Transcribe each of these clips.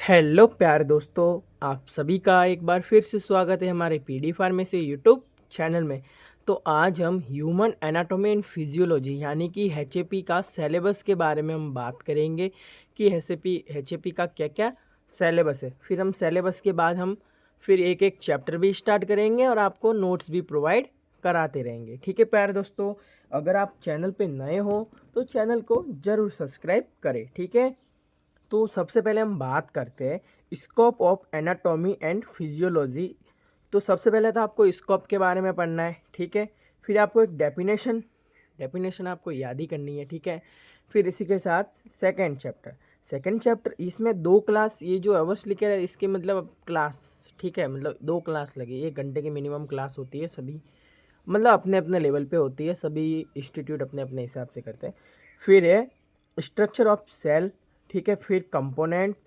Hello प्यारे दोस्तों, आप सभी का एक बार फिर से स्वागत है हमारे पीडी फार्मेसी यूट्यूब चैनल में। तो आज हम ह्यूमन एनाटॉमी एंड फिजियोलॉजी यानी कि एचएपी का सिलेबस के बारे में हम बात करेंगे कि एचएपी का क्या क्या सिलेबस है। फिर हम सिलेबस के बाद हम फिर एक एक चैप्टर भी स्टार्ट करेंगे और आपको नोट्स भी प्रोवाइड कराते रहेंगे। ठीक है प्यारे दोस्तों, अगर आप चैनल पे नए हो तो चैनल को ज़रूर सब्सक्राइब करें। ठीक है, तो सबसे पहले हम बात करते हैं scope of anatomy and physiology. तो सबसे पहले तो आपको स्कोप के बारे में पढ़ना है। ठीक है, फिर आपको एक डेफिनेशन आपको याद ही करनी है। ठीक है, फिर इसी के साथ सेकंड चैप्टर इसमें 2 क्लास, ये जो अवर्स लिखे है इसके मतलब क्लास। ठीक है, मतलब 2 क्लास लगे, 1 घंटे की मिनिमम क्लास होती है सभी, मतलब अपने अपने लेवल पे होती है, सभी इंस्टीट्यूट अपने अपने हिसाब से करते हैं। फिर है स्ट्रक्चर ऑफ सेल। ठीक है, फिर कंपोनेंट्स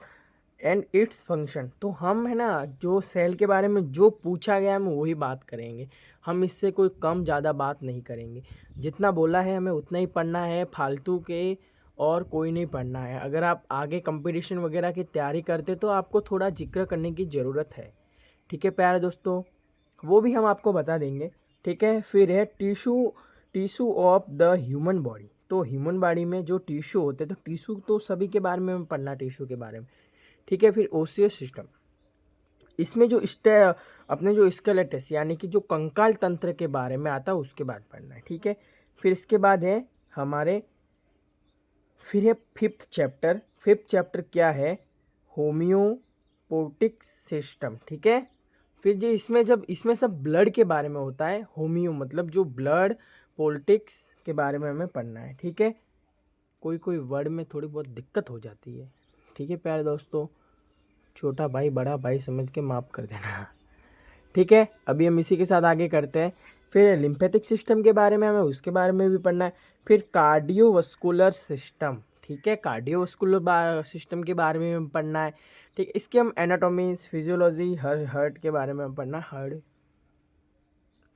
एंड इट्स फंक्शन। तो हम है ना, जो सेल के बारे में जो पूछा गया हम वही बात करेंगे, हम इससे कोई कम ज़्यादा बात नहीं करेंगे। जितना बोला है हमें उतना ही पढ़ना है, फालतू के और कोई नहीं पढ़ना है। अगर आप आगे कंपटीशन वगैरह की तैयारी करते तो आपको थोड़ा जिक्र करने की ज़रूरत है। ठीक है प्यारे दोस्तों, वो भी हम आपको बता देंगे। ठीक है, फिर है tissue of the human body. तो ह्यूमन बॉडी में जो टिश्यू होते हैं, तो टिश्यू तो सभी के बारे में पढ़ना, टिश्यू के बारे में। ठीक है, फिर ओसियस सिस्टम, इसमें जो अपने जो स्केलेटस यानी कि जो कंकाल तंत्र के बारे में आता है उसके बाद पढ़ना है। ठीक है, फिर इसके बाद है हमारे फिर है फिफ्थ चैप्टर क्या है, होम्योपोटिक सिस्टम। ठीक है, फिर जो इसमें सब ब्लड के बारे में होता है, होम्यो मतलब जो ब्लड, पॉलिटिक्स के बारे में हमें पढ़ना है। ठीक है, कोई कोई वर्ड में थोड़ी बहुत दिक्कत हो जाती है। ठीक है प्यारे दोस्तों, छोटा भाई बड़ा भाई समझ के माफ़ कर देना। ठीक है, अभी हम इसी के साथ आगे करते हैं। फिर लिम्फेटिक सिस्टम के बारे में हमें उसके बारे में भी पढ़ना है। फिर कार्डियोवस्कुलर सिस्टम। ठीक है, कार्डियोवस्कुलर सिस्टम के बारे में पढ़ना है। ठीक है, इसके हम एनाटॉमीज, फिजियोलॉजी, हार्ट के बारे में पढ़ना हार्ट।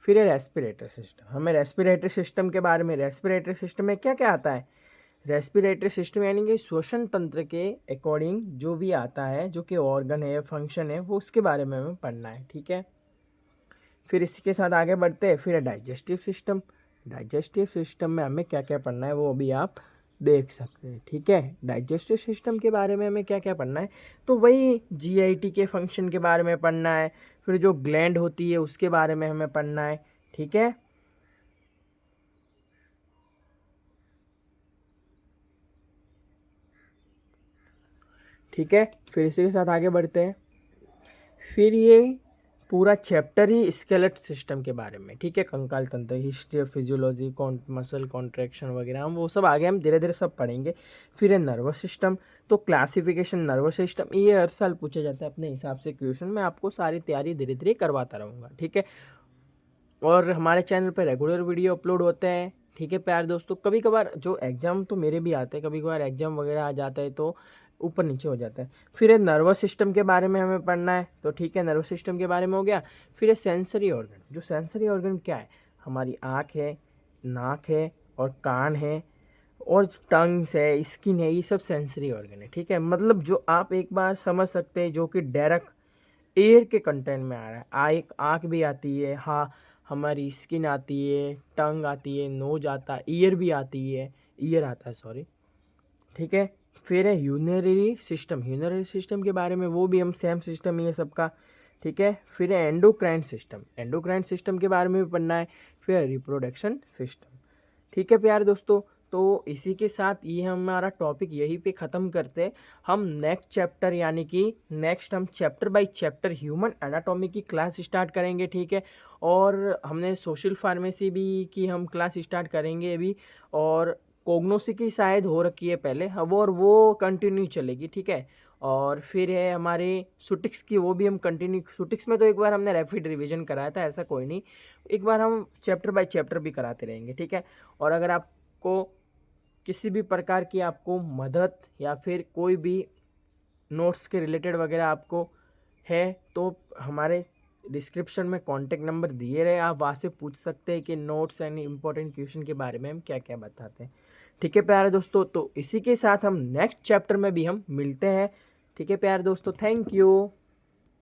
फिर है रेस्पिरेटरी सिस्टम, हमें रेस्पिरेटरी सिस्टम के बारे में, रेस्पिरेटरी सिस्टम में क्या क्या आता है, रेस्पिरेटरी सिस्टम यानी कि श्वसन तंत्र के अकॉर्डिंग जो भी आता है, जो कि ऑर्गन है, फंक्शन है, वो उसके बारे में हमें पढ़ना है। ठीक है, फिर इसी के साथ आगे बढ़ते हैं। फिर डाइजेस्टिव सिस्टम में हमें क्या क्या पढ़ना है वो अभी आप देख सकते हैं। ठीक है, डाइजेस्टिव सिस्टम के बारे में हमें क्या क्या पढ़ना है, तो वही जीआईटी के फंक्शन के बारे में पढ़ना है। फिर जो ग्लैंड होती है उसके बारे में हमें पढ़ना है। ठीक है, ठीक है, फिर इसी के साथ आगे बढ़ते हैं। फिर ये पूरा चैप्टर ही स्केलेट सिस्टम के बारे में। ठीक है, कंकाल तंत्र, history of physiology, muscle contraction वगैरह, हम वो सब आगे हम धीरे धीरे सब पढ़ेंगे। फिर है नर्वस सिस्टम, तो क्लासिफिकेशन नर्वस सिस्टम, ये हर साल पूछा जाता है अपने हिसाब से क्वेश्चन। मैं आपको सारी तैयारी धीरे धीरे करवाता रहूँगा। ठीक है, और हमारे चैनल पर रेगुलर वीडियो अपलोड होते हैं। ठीक है प्यारे दोस्तों, कभी कभार जो एग्ज़ाम तो मेरे भी आते हैं, कभी कभार एग्ज़ाम वगैरह आ जाता है तो ऊपर नीचे हो जाता है। फिर है नर्वस सिस्टम के बारे में हमें पढ़ना है। तो ठीक है, नर्वस सिस्टम के बारे में हो गया। फिर है सेंसरी ऑर्गन, जो सेंसरी ऑर्गन क्या है, हमारी आँख है, नाक है और कान है और टंग्स है, स्किन है, ये सब सेंसरी ऑर्गन है। ठीक है, मतलब जो आप एक बार समझ सकते हैं, जो कि डायरेक्ट एयर के कंटेंट में आ रहा है। एक आँख भी आती है, हाँ, हमारी स्किन आती है, टंग आती है, नोज आता है, ईयर भी आती है, ईयर आता है, सॉरी। ठीक है, फिर है यूरिनरी सिस्टम के बारे में, वो भी हम सेम सिस्टम ही है सबका। ठीक है, फिर है एंडोक्राइन सिस्टम के बारे में भी पढ़ना है। फिर है रिप्रोडक्शन सिस्टम। ठीक है प्यारे दोस्तों, तो इसी के साथ ये हमारा टॉपिक यहीं पे ख़त्म करते हैं। हम नेक्स्ट चैप्टर यानी कि नेक्स्ट हम chapter by chapter human anatomy की क्लास स्टार्ट करेंगे। ठीक है, और हमने सोशल फार्मेसी भी की हम क्लास स्टार्ट करेंगे अभी, और कोग्नोसी की शायद हो रखी है पहले, हाँ, वो कंटिन्यू चलेगी। ठीक है, और फिर है हमारे सुटिक्स की, वो भी हम कंटिन्यू, सुटिक्स में तो एक बार हमने रैपिड रिवीजन कराया था, ऐसा कोई नहीं, एक बार हम चैप्टर बाय चैप्टर भी कराते रहेंगे। ठीक है, और अगर आपको किसी भी प्रकार की आपको मदद या फिर कोई भी नोट्स के रिलेटेड वगैरह आपको है तो हमारे डिस्क्रिप्शन में कॉन्टेक्ट नंबर दिए रहे, आप वहाँ से पूछ सकते हैं कि नोट्स एंड इम्पोर्टेंट क्वेश्चन के बारे में हम क्या क्या बताते हैं। ठीक है प्यारे दोस्तों, तो इसी के साथ हम नेक्स्ट चैप्टर में भी हम मिलते हैं। ठीक है प्यारे दोस्तों, थैंक यू।